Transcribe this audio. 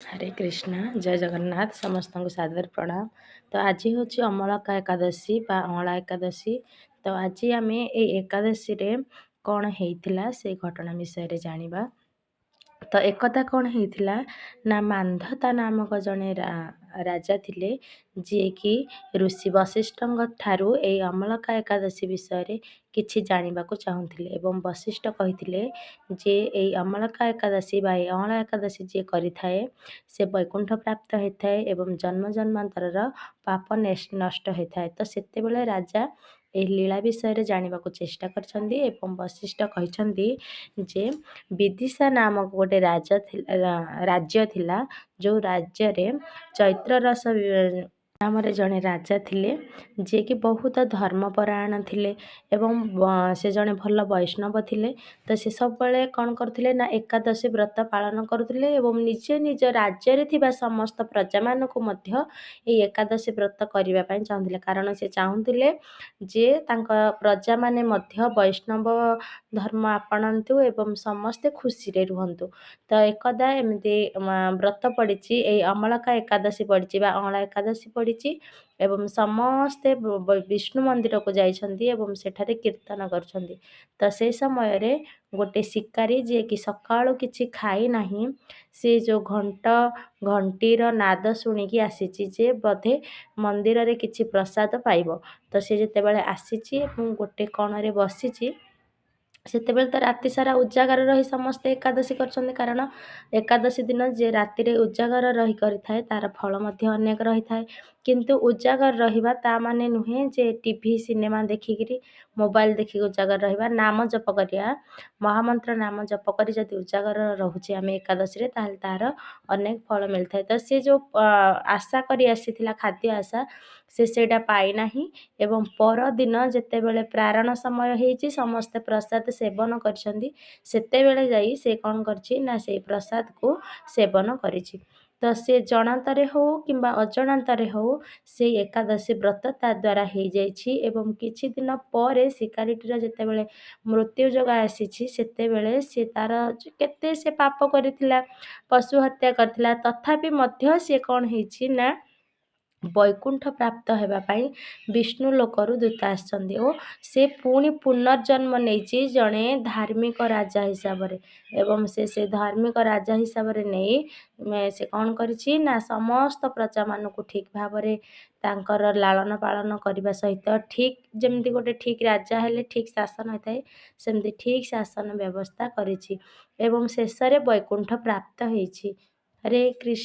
हरे कृष्णा जय जगन्नाथ समस्त को सादर प्रणाम। तो आज हूँ अमलका एकादशी बा अँला एकादशी। तो आज आम ये एकादशी रे कौन होता से घटना विषय जानिबा। तो एकदा कौन होता ना मांधता नामक जड़े राजा थिले जी कि ऋषि वशिष्ठ ठारू ए अमलका एकादशी विषय किछि जानिबा को चाहुथिले एवं वशिष्ठ कहिथिले जे ए अमलका एकादशी बा अँला एकादशी जे करिथाए से वैकुंठ प्राप्त होता है एवं जन्म जन्मांतर पाप नष्ट होता है। तो सेतेबेले राजा ए लीला विषय जानिबा को चेष्टा करछन्ती एवं वशिष्ठ कहिछन्ती जे विदिशा नामक गोटे राज्य थिला जो राज्य रे चैत्र रस नाम जड़े राजा थिले जे कि बहुत धर्मपरायण थिले एवं से जड़े भल वैष्णव थिले। तो से सब बड़े कौन करथिले ना एकादशी व्रत पालन करुथिले एवं निजे निज राज्य रे थिबा समस्त प्रजा मानकु मध्य ए एकादशी व्रत करिबा पई चाहुथिले कारण से चाहुथिले जे तांका प्रजा माने मध्य वैष्णव धर्म आपणातु एवं समस्ते खुशी रे रुहंतु। तो एकदा एमती व्रत पड़ी अमलका एकादशी पड़ी अँला एकादशी पड़ी एवं समस्ते विष्णु मंदिर को जाइछन्ती एवं सेठारे कीर्तन करछन्ती। तो से समय रे गोटे शिकारी जे कि सकाळु किछि खाई नाही से जो घंटीर नाद शुणिकी आसीची जे बोधे मंदिर रे किछि प्रसाद पाइबो। तो से जेतेबेले आसीची एवं गोटे कोणरे बसीची सेतेबेले तो राति सारा उजागर रही समस्ते एकादशी करछन्ती कारण एकादशी दिन जे राति रे उजागर रही करिथाए तार फल मध्य अनेक रही थाए। किंतु उजागर रहिबा ता माने नुहे जे टीवी सिनेमा देखिकिरी मोबाइल देखि उजागर रहिबा नाम जप करिया महामंत्र नाम जप करी जदि उजागर रहुचे आमे एकादशी रे ताहले तार अनेक फल मिलथाए। तो से जो आशा करी आसीथिला खाद्य आशा से सेटा पाई नाही एवं पर दिन जेतेबेले प्रारण समय हेची समस्त प्रसाद सेवन करछन्ती सेतेबेले जाई से कौन करछि ना से प्रसाद को सेवन करिछि। तो से जणांतरे हो किंबा अजणांतरे हो से एकादशी व्रत ता द्वारा हो जाइछि एवं किछि दिन पर शिकारीटीर जेतेबेले मृत्यु जग आसीछि सेतेबेले से तार केते से पाप करिथिला पशु हत्या करथिला तथापि मध्य से कौन हेछि ना वैकुंठ प्राप्त हेबा पाई विष्णु लोकरु दूत आछन्ती ओ से पुणी पुनर्जन्म नेछि जणे धार्मिक राजा हिसाब रे एवं से धार्मिक राजा हिसाब रे नै से कौन करिछि ना समस्त प्रजा मानकु ठीक भाव रे तांकर लालन पालन करबा सहित ठीक जेमती गोटे ठीक राजा हेले ठीक शासन होताए सेमती ठीक शासन व्यवस्था करिछि एवं शेष रे वैकुंठ प्राप्त हेछि। हरे कृष्ण।